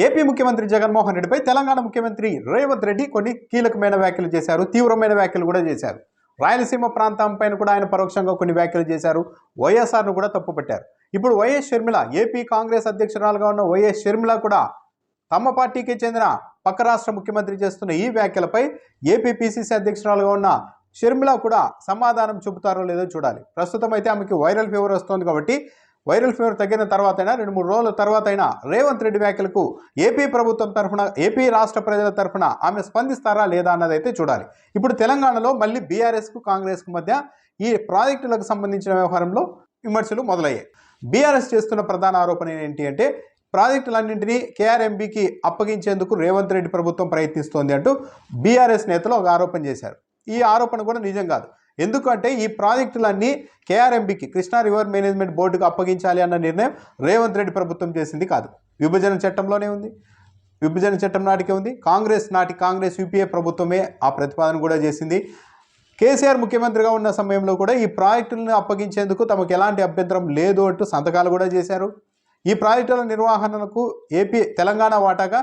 AP ముఖ్యమంత్రి జగన్మోహన్ రెడ్డిపై తెలంగాణ ముఖ్యమంత్రి రేవంత్ రెడ్డి కొన్ని కీలకమైన వ్యాఖ్యలు చేశారు, తీవ్రమైన వ్యాఖ్యలు కూడా చేశారు. రాయలసీమ ప్రాంతం పైన కూడా ఆయన పరోక్షంగా కొన్ని వ్యాఖ్యలు చేశారు. వైఎస్ఆర్ను కూడా తప్పుపట్టారు. ఇప్పుడు వైఎస్ షర్మిల, ఏపీ కాంగ్రెస్ అధ్యక్షురాలుగా ఉన్న వైఎస్ షర్మిల కూడా తమ పార్టీకి చెందిన పక్క రాష్ట్ర ముఖ్యమంత్రి చేస్తున్న ఈ వ్యాఖ్యలపై ఏపీ పిసిసి అధ్యక్షురాలుగా ఉన్న షర్మిల కూడా సమాధానం చూపుతారో లేదో చూడాలి. ప్రస్తుతం అయితే ఆమెకి వైరల్ ఫీవర్ వస్తుంది కాబట్టి వైరల్ ఫీవర్ తగ్గిన తర్వాతైనా 2-3 రోజుల తర్వాతైనా రేవంత్ రెడ్డి వ్యాఖ్యలకు ఏపీ ప్రభుత్వం తరఫున, ఏపీ రాష్ట్ర ప్రజల తరఫున ఆమె స్పందిస్తారా లేదా అన్నదైతే చూడాలి. ఇప్పుడు తెలంగాణలో మళ్ళీ బీఆర్ఎస్కు కాంగ్రెస్కు మధ్య ఈ ప్రాజెక్టులకు సంబంధించిన వ్యవహారంలో విమర్శలు మొదలయ్యాయి. బీఆర్ఎస్ చేస్తున్న ప్రధాన ఆరోపణ ఏంటి అంటే ప్రాజెక్టులన్నింటినీ కేఆర్ఎంబీకి అప్పగించేందుకు రేవంత్ రెడ్డి ప్రభుత్వం ప్రయత్నిస్తోంది అంటూ బీఆర్ఎస్ నేతలు ఒక ఆరోపణ చేశారు. ఈ ఆరోపణ కూడా నిజం కాదు. ఎందుకంటే ఈ ప్రాజెక్టులన్నీ కేఆర్ఎంబీకి, కృష్ణా రివర్ మేనేజ్మెంట్ బోర్డుకు అప్పగించాలి అన్న నిర్ణయం రేవంత్ రెడ్డి ప్రభుత్వం చేసింది కాదు. విభజన చట్టంలోనే ఉంది, విభజన చట్టం నాటికే ఉంది. కాంగ్రెస్ యూపీఏ ప్రభుత్వమే ఆ ప్రతిపాదన కూడా చేసింది. కేసీఆర్ ముఖ్యమంత్రిగా ఉన్న సమయంలో కూడా ఈ ప్రాజెక్టులను అప్పగించేందుకు తమకు ఎలాంటి అభ్యంతరం లేదు అంటూ సంతకాలు కూడా చేశారు. ఈ ప్రాజెక్టుల నిర్వహణకు తెలంగాణ వాటాగా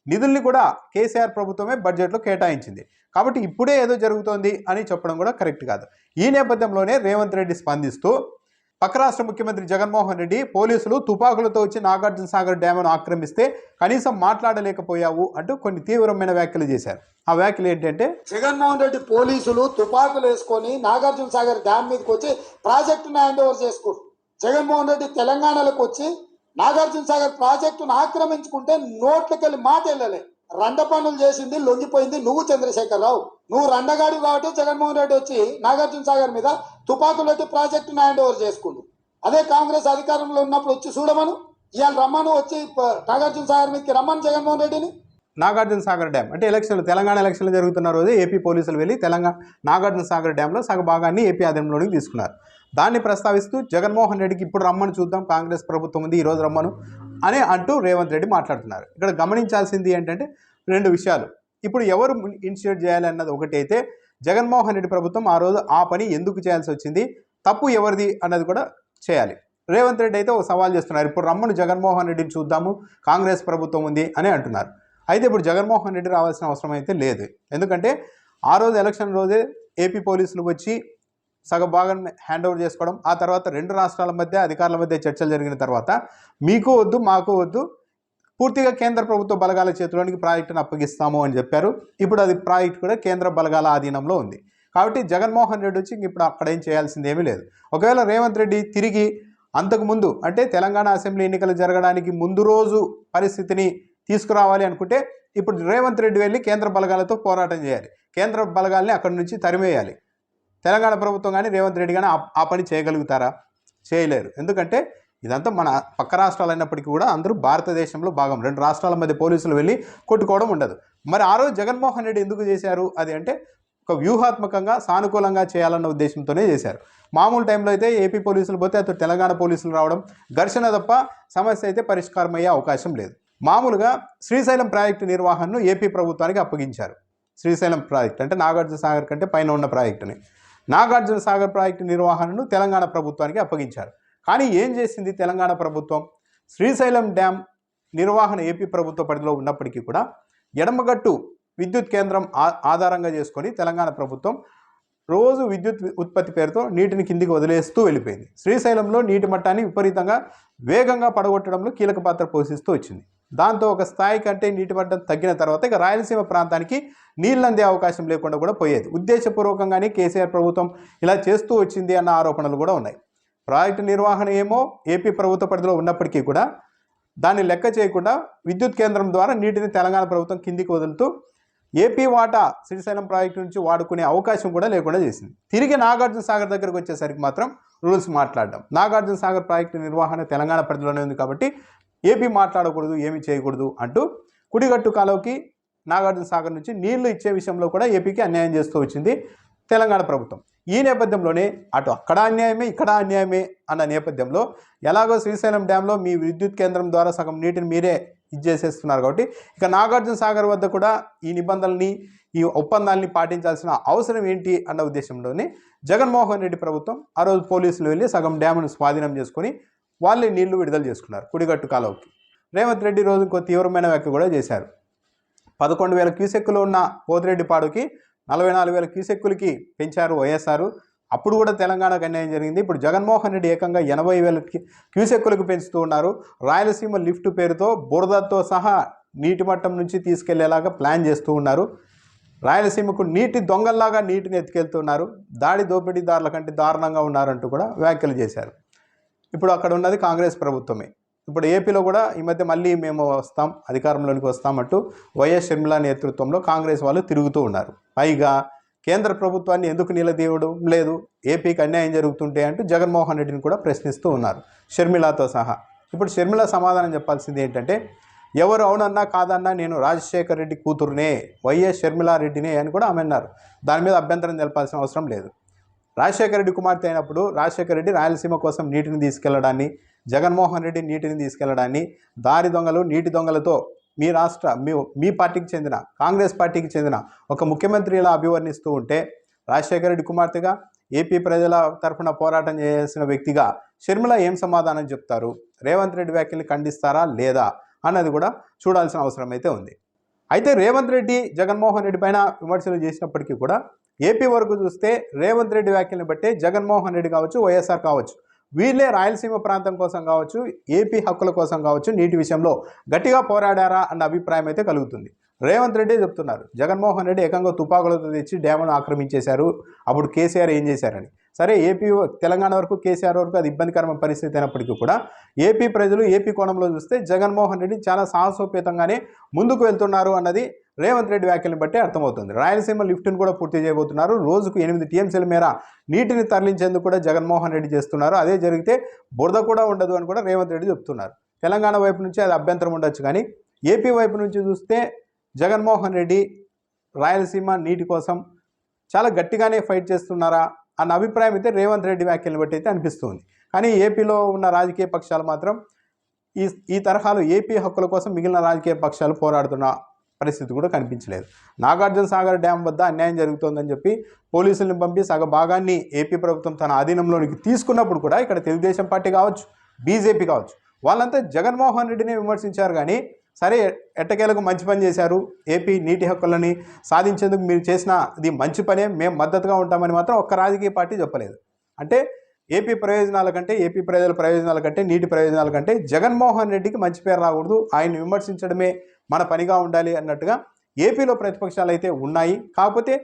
నిధుల్ని కూడా కేసీఆర్ ప్రభుత్వమే బడ్జెట్లో కేటాయించింది. కాబట్టి ఇప్పుడే ఏదో జరుగుతోంది అని చెప్పడం కూడా కరెక్ట్ కాదు. ఈ నేపథ్యంలోనే రేవంత్ రెడ్డి స్పందిస్తూ పక్క రాష్ట్ర ముఖ్యమంత్రి జగన్మోహన్ రెడ్డి పోలీసులు తుపాకులతో వచ్చి నాగార్జున సాగర్ డ్యామ్ను ఆక్రమిస్తే కనీసం మాట్లాడలేకపోయావు అంటూ కొన్ని తీవ్రమైన వ్యాఖ్యలు చేశారు. ఆ వ్యాఖ్యలు ఏంటంటే జగన్మోహన్ రెడ్డి పోలీసులు తుపాకులు వేసుకొని నాగార్జున సాగర్ డ్యామ్ మీదకి వచ్చి ప్రాజెక్టును హ్యాండ్ ఓవర్ చేసుకోరు. జగన్మోహన్ రెడ్డి తెలంగాణలోకి వచ్చి నాగార్జున సాగర్ ప్రాజెక్టును ఆక్రమించుకుంటే నోట్లకెళ్ళి మాట వెళ్ళలే. రండ పనులు చేసింది, లొంగిపోయింది నువ్వు చంద్రశేఖరరావు. నువ్వు రండగాడి కాబట్టి జగన్మోహన్ రెడ్డి వచ్చి నాగార్జున సాగర్ మీద తుపాకులు పెట్టి ప్రాజెక్టును హ్యాండ్ ఓవర్ చేసుకుండు. అదే కాంగ్రెస్ అధికారంలో ఉన్నప్పుడు వచ్చి చూడమను, ఇవాళ రమ్మను, వచ్చి నాగార్జున సాగర్ మీదకి రమ్మను జగన్మోహన్ రెడ్డిని. నాగార్జున సాగర్ డ్యామ్ అంటే తెలంగాణ ఎలక్షన్లు జరుగుతున్న రోజు ఏపీ పోలీసులు వెళ్ళి నాగార్జున సాగర్ డ్యాంలో సగ భాగాన్ని ఏపీ ఆధీనంలోకి తీసుకున్నారు. దాన్ని ప్రస్తావిస్తూ జగన్మోహన్ రెడ్డికి ఇప్పుడు రమ్మని చూద్దాం, కాంగ్రెస్ ప్రభుత్వం ఉంది, ఈరోజు రమ్మను అని అంటూ రేవంత్ రెడ్డి మాట్లాడుతున్నారు. ఇక్కడ గమనించాల్సింది ఏంటంటే 2 విషయాలు. ఇప్పుడు ఎవరు ఇనిషియేట్ చేయాలి అన్నది ఒకటి అయితే, జగన్మోహన్ రెడ్డి ప్రభుత్వం ఆ రోజు ఆ పని ఎందుకు చేయాల్సి వచ్చింది, తప్పు ఎవరిది అన్నది కూడా చేయాలి. రేవంత్ రెడ్డి అయితే ఒక సవాల్ చేస్తున్నారు, ఇప్పుడు రమ్మను జగన్మోహన్ రెడ్డిని చూద్దాము, కాంగ్రెస్ ప్రభుత్వం ఉంది అని అంటున్నారు. అయితే ఇప్పుడు జగన్మోహన్ రెడ్డి రావాల్సిన అవసరం అయితే లేదు. ఎందుకంటే ఆ రోజు ఎలక్షన్ రోజే ఏపీ పోలీసులు వచ్చి సగభాగాన్ని హ్యాండ్ ఓవర్ చేసుకోవడం, ఆ తర్వాత 2 రాష్ట్రాల మధ్య అధికారుల మధ్య చర్చలు జరిగిన తర్వాత మీకు వద్దు మాకు వద్దు, పూర్తిగా కేంద్ర ప్రభుత్వ బలగాల చేతిలోనికి ప్రాజెక్టును అప్పగిస్తాము అని చెప్పారు. ఇప్పుడు అది ప్రాజెక్టు కూడా కేంద్ర బలగాల ఆధీనంలో ఉంది. కాబట్టి జగన్మోహన్ రెడ్డి వచ్చి ఇప్పుడు అక్కడ ఏం చేయాల్సింది ఏమీ లేదు. ఒకవేళ రేవంత్ రెడ్డి తిరిగి అంతకుముందు అంటే తెలంగాణ అసెంబ్లీ ఎన్నికలు జరగడానికి ముందు రోజు పరిస్థితిని తీసుకురావాలి అనుకుంటే ఇప్పుడు రేవంత్ రెడ్డి వెళ్ళి కేంద్ర బలగాలతో పోరాటం చేయాలి, కేంద్ర బలగాల్ని అక్కడి నుంచి తరిమేయాలి. తెలంగాణ ప్రభుత్వం కానీ రేవంత్ రెడ్డి కానీ ఆ పని చేయగలుగుతారా? చేయలేరు. ఎందుకంటే ఇదంతా మన పక్క రాష్ట్రాలు అయినప్పటికీ కూడా అందరూ భారతదేశంలో భాగం. 2 రాష్ట్రాల మధ్య పోలీసులు వెళ్ళి కొట్టుకోవడం ఉండదు. మరి ఆ రోజు జగన్మోహన్ రెడ్డి ఎందుకు చేశారు అది అంటే ఒక వ్యూహాత్మకంగా సానుకూలంగా చేయాలన్న ఉద్దేశంతోనే చేశారు. మామూలు టైంలో అయితే ఏపీ పోలీసులు పోతే అతను తెలంగాణ పోలీసులు రావడం, ఘర్షణ తప్ప సమస్య అయితే పరిష్కారం అయ్యే అవకాశం లేదు. మామూలుగా శ్రీశైలం ప్రాజెక్టు నిర్వహణను ఏపీ ప్రభుత్వానికి అప్పగించారు. శ్రీశైలం ప్రాజెక్టు అంటే నాగార్జున సాగర్ కంటే పైన ఉన్న ప్రాజెక్టుని, నాగార్జున సాగర్ ప్రాజెక్టు నిర్వహణను తెలంగాణ ప్రభుత్వానికి అప్పగించారు. కానీ ఏం చేసింది తెలంగాణ ప్రభుత్వం? శ్రీశైలం డ్యామ్ నిర్వహణ ఏపీ ప్రభుత్వ పరిధిలో ఉన్నప్పటికీ కూడా ఎడమగట్టు విద్యుత్ కేంద్రం ఆధారంగా చేసుకొని తెలంగాణ ప్రభుత్వం రోజు విద్యుత్ ఉత్పత్తి పేరుతో నీటిని కిందికి వదిలేస్తూ వెళ్ళిపోయింది. శ్రీశైలంలో నీటి మట్టాన్ని విపరీతంగా వేగంగా పడగొట్టడంలో కీలక పాత్ర పోషిస్తూ వచ్చింది. దాంతో ఒక స్థాయి కంటే నీటి మట్టం తగ్గిన తర్వాత ఇక రాయలసీమ ప్రాంతానికి నీళ్ళు అందే అవకాశం లేకుండా కూడా పోయేది. ఉద్దేశపూర్వకంగానే కేసీఆర్ ప్రభుత్వం ఇలా చేస్తూ వచ్చింది అన్న ఆరోపణలు కూడా ఉన్నాయి. ప్రాజెక్టు నిర్వహణ ఏమో ఏపీ ప్రభుత్వ పరిధిలో ఉన్నప్పటికీ కూడా దాన్ని లెక్క చేయకుండా విద్యుత్ కేంద్రం ద్వారా నీటిని తెలంగాణ ప్రభుత్వం కిందికి వదులుతూ ఏపీ వాటా శ్రీశైలం ప్రాజెక్టు నుంచి వాడుకునే అవకాశం కూడా లేకుండా చేసింది. తిరిగి నాగార్జున సాగర్ దగ్గరకు వచ్చేసరికి మాత్రం రూల్స్ మాట్లాడడం, నాగార్జున సాగర్ ప్రాజెక్టు నిర్వహణ తెలంగాణ పరిధిలోనే ఉంది కాబట్టి ఏపీ మాట్లాడకూడదు, ఏమీ చేయకూడదు అంటూ కుడిగట్టు కాలువకి నాగార్జున సాగర్ నుంచి నీళ్లు ఇచ్చే విషయంలో కూడా ఏపీకి అన్యాయం చేస్తూ వచ్చింది తెలంగాణ ప్రభుత్వం. ఈ నేపథ్యంలోనే అటు అక్కడ అన్యాయమే ఇక్కడ అన్యాయమే అన్న నేపథ్యంలో ఎలాగో శ్రీశైలం డ్యాంలో మీ విద్యుత్ కేంద్రం ద్వారా సగం నీటిని మీరే ఇచ్చేసేస్తున్నారు కాబట్టి ఇక నాగార్జున సాగర్ వద్ద కూడా ఈ నిబంధనల్ని, ఈ ఒప్పందాలని పాటించాల్సిన అవసరం ఏంటి అన్న ఉద్దేశంలోనే జగన్మోహన్ రెడ్డి ప్రభుత్వం ఆ రోజు పోలీసులు వెళ్ళి సగం డ్యామును స్వాధీనం చేసుకొని వాళ్ళే నీళ్లు విడుదల చేసుకున్నారు కుడిగట్టు కాలువకి. రేవంత్ రెడ్డి రోజు ఇంకో తీవ్రమైన వ్యాఖ్య కూడా చేశారు. 11,000 క్యూసెక్కులు ఉన్న పోతిరెడ్డిపాడుకి 44,000 క్యూసెక్కులకి పెంచారు వైఎస్ఆర్. అప్పుడు కూడా తెలంగాణకు అన్యాయం జరిగింది. ఇప్పుడు జగన్మోహన్ రెడ్డి ఏకంగా 80,000 క్యూసెక్కులకు పెంచుతూ ఉన్నారు. రాయలసీమ లిఫ్ట్ పేరుతో బురదతో సహా నీటి మట్టం నుంచి తీసుకెళ్లేలాగా ప్లాన్ చేస్తూ ఉన్నారు. రాయలసీమకు నీటి దొంగల్లాగా నీటిని ఎత్తుకెళ్తున్నారు. దాడి దోపిడీదారుల కంటే దారుణంగా ఉన్నారంటూ కూడా వ్యాఖ్యలు చేశారు. ఇప్పుడు అక్కడ ఉన్నది కాంగ్రెస్ ప్రభుత్వమే. ఇప్పుడు ఏపీలో కూడా ఈ మధ్య మళ్ళీ మేము వస్తాం, అధికారంలోనికి వస్తామంటూ వైఎస్ షర్మిల నేతృత్వంలో కాంగ్రెస్ వాళ్ళు తిరుగుతూ ఉన్నారు. పైగా కేంద్ర ప్రభుత్వాన్ని ఎందుకు నిలదీయడం లేదు, ఏపీకి అన్యాయం జరుగుతుంటే అంటూ జగన్మోహన్ రెడ్డిని కూడా ప్రశ్నిస్తూ ఉన్నారు, షర్మిలతో సహా. ఇప్పుడు షర్మిల సమాధానం చెప్పాల్సింది ఏంటంటే, ఎవరు అవునన్నా కాదన్నా నేను రాజశేఖర్ రెడ్డి కూతురునే, వైఎస్ షర్మిలారెడ్డినే అని కూడా ఆమె అన్నారు. దాని మీద అభ్యంతరం తెలపాల్సిన అవసరం లేదు. రాజశేఖర రెడ్డి కుమార్తె అయినప్పుడు రాజశేఖర రెడ్డి రాయలసీమ కోసం నీటిని తీసుకెళ్లడాన్ని, జగన్మోహన్ రెడ్డి నీటిని తీసుకెళ్లడాన్ని, దారి దొంగలు నీటి దొంగలతో మీ పార్టీకి చెందిన కాంగ్రెస్ పార్టీకి చెందిన ఒక ముఖ్యమంత్రి ఇలా అభివర్ణిస్తూ ఉంటే, రాజశేఖర రెడ్డి కుమార్తెగా ఏపీ ప్రజల తరఫున పోరాటం చేయాల్సిన వ్యక్తిగా షర్మిల ఏం సమాధానం చెప్తారు? రేవంత్ రెడ్డి వ్యాఖ్యల్ని ఖండిస్తారా లేదా అన్నది కూడా చూడాల్సిన అవసరం అయితే ఉంది. అయితే రేవంత్ రెడ్డి జగన్మోహన్ రెడ్డి పైన విమర్శలు చేసినప్పటికీ కూడా ఏపీ వరకు చూస్తే రేవంత్ రెడ్డి వ్యాఖ్యలను బట్టే జగన్మోహన్ రెడ్డి కావచ్చు, వైఎస్ఆర్ కావచ్చు, వీళ్ళే రాయలసీమ ప్రాంతం కోసం కావచ్చు, ఏపీ హక్కుల కోసం కావచ్చు, నీటి విషయంలో గట్టిగా పోరాడారా అన్న అభిప్రాయం అయితే కలుగుతుంది. రేవంత్ రెడ్డి చెప్తున్నారు, జగన్మోహన్ రెడ్డి ఏకంగా తుపాకులతో తెచ్చి డ్యామును ఆక్రమించేశారు, అప్పుడు కేసీఆర్ ఏం చేశారని. సరే, ఏపీ తెలంగాణ వరకు కేసీఆర్ వరకు అది ఇబ్బందికరమైన పరిస్థితి అయినప్పటికీ కూడా ఏపీ ప్రజలు ఏపీ కోణంలో చూస్తే జగన్మోహన్ రెడ్డి చాలా సాహసోపేతంగానే ముందుకు వెళ్తున్నారు అన్నది రేవంత్ రెడ్డి వ్యాఖ్యలను బట్టి అర్థమవుతుంది. రాయలసీమ లిఫ్ట్ను కూడా పూర్తి చేయబోతున్నారు. రోజుకు 8 టీఎంసీల మేర నీటిని తరలించేందుకు కూడా జగన్మోహన్ రెడ్డి చేస్తున్నారు. అదే జరిగితే బురద కూడా ఉండదు అని కూడా రేవంత్ రెడ్డి చెప్తున్నారు. తెలంగాణ వైపు నుంచి అది అభ్యంతరం ఉండొచ్చు, కానీ ఏపీ వైపు నుంచి చూస్తే జగన్మోహన్ రెడ్డి రాయలసీమ నీటి కోసం చాలా గట్టిగానే ఫైట్ చేస్తున్నారా అన్న అభిప్రాయం అయితే రేవంత్ రెడ్డి వ్యాఖ్యలను బట్టి అయితే అనిపిస్తుంది. కానీ ఏపీలో ఉన్న రాజకీయ పక్షాలు మాత్రం ఈ తరహాలో ఏపీ హక్కుల కోసం మిగిలిన రాజకీయ పక్షాలు పోరాడుతున్న పరిస్థితి కూడా కనిపించలేదు. నాగార్జున సాగర్ డ్యామ్ వద్ద అన్యాయం జరుగుతోందని చెప్పి పోలీసులను పంపి సగ భాగాన్ని ఏపీ ప్రభుత్వం తన ఆధీనంలోనికి తీసుకున్నప్పుడు కూడా ఇక్కడ తెలుగుదేశం పార్టీ కావచ్చు, బీజేపీ కావచ్చు, వాళ్ళంతా జగన్మోహన్ రెడ్డిని విమర్శించారు. కానీ సరే, ఎట్టకేలకు మంచి పని చేశారు, ఏపీ నీటి హక్కులని సాధించేందుకు మీరు చేసినది మంచి పనే, మేము మద్దతుగా ఉంటామని మాత్రం ఒక్క రాజకీయ పార్టీ చెప్పలేదు. అంటే ఏపీ ప్రయోజనాల కంటే, ఏపీ ప్రజల ప్రయోజనాల కంటే, నీటి ప్రయోజనాల కంటే జగన్మోహన్ రెడ్డికి మంచి పేరు రాకూడదు, ఆయన్ని విమర్శించడమే మన పనిగా ఉండాలి అన్నట్టుగా ఏపీలో ప్రతిపక్షాలు అయితే ఉన్నాయి. కాకపోతే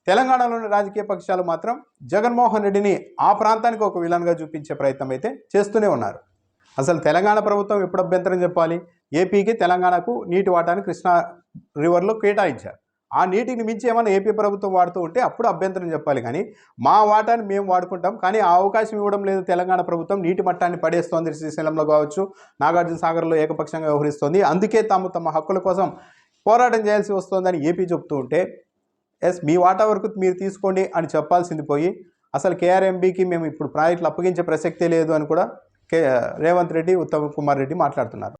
తెలంగాణలోని రాజకీయ పక్షాలు మాత్రం జగన్మోహన్ రెడ్డిని ఆ ప్రాంతానికి ఒక విలన్గా చూపించే ప్రయత్నం అయితే చేస్తూనే ఉన్నారు. అసలు తెలంగాణ ప్రభుత్వం ఎప్పుడు అభ్యంతరం చెప్పాలి? ఏపీకి తెలంగాణకు నీటి వాటాను కృష్ణా రివర్లో కేటాయించారు. ఆ నీటిని మించి ఏమైనా ఏపీ ప్రభుత్వం వాడుతూ ఉంటే అప్పుడు అభ్యంతరం చెప్పాలి. కానీ మా వాటాన్ని మేము వాడుకుంటాం, కానీ ఆ అవకాశం ఇవ్వడం లేదు తెలంగాణ ప్రభుత్వం. నీటి మట్టాన్ని పడేస్తోంది, శ్రీశైలంలో కావచ్చు, నాగార్జున సాగర్లో ఏకపక్షంగా వ్యవహరిస్తోంది, అందుకే తమ హక్కుల కోసం పోరాటం చేయాల్సి వస్తుందని ఏపీ చెప్తూ ఉంటే, మీ వాటా వరకు మీరు తీసుకోండి అని చెప్పాల్సింది పోయి అసలు కేఆర్ఎంబీకి మేము ఇప్పుడు ప్రాజెక్టులు అప్పగించే ప్రసక్తే లేదు అని కూడా రేవంత్ రెడ్డి, ఉత్తమ్ కుమార్ రెడ్డి మాట్లాడుతున్నారు.